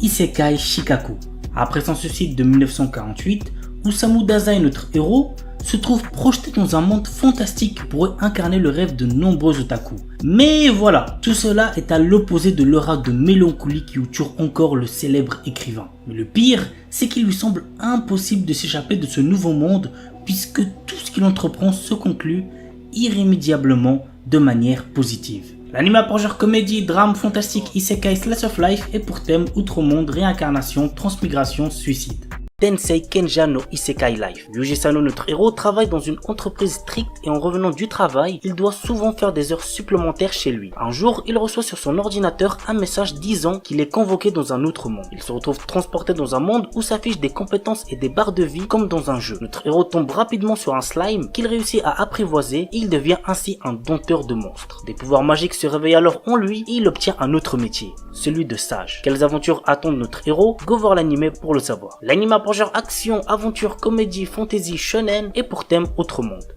Isekai Shikaku. Après son suicide de 1948, Osamu Dazai, notre héros, se trouve projeté dans un monde fantastique qui pourrait incarner le rêve de nombreux otaku. Mais voilà, tout cela est à l'opposé de l'aura de mélancolie qui entoure encore le célèbre écrivain. Mais le pire, c'est qu'il lui semble impossible de s'échapper de ce nouveau monde puisque tout ce qu'il entreprend se conclut irrémédiablement de manière positive. L'anime a pour genre comédie, drame, fantastique, isekai, slice of life et pour thème outre-monde, réincarnation, transmigration, suicide. Tensei Kenja no Isekai Life. Yuji Sano, notre héros, travaille dans une entreprise stricte et en revenant du travail, il doit souvent faire des heures supplémentaires chez lui. Un jour, il reçoit sur son ordinateur un message disant qu'il est convoqué dans un autre monde. Il se retrouve transporté dans un monde où s'affichent des compétences et des barres de vie comme dans un jeu. Notre héros tombe rapidement sur un slime qu'il réussit à apprivoiser et il devient ainsi un dompteur de monstres. Des pouvoirs magiques se réveillent alors en lui et il obtient un autre métier, celui de sage. Quelles aventures attendent notre héros? Go voir l'anime pour le savoir. L'anime a pour genre action, aventure, comédie, fantasy, shonen et pour thème autre monde.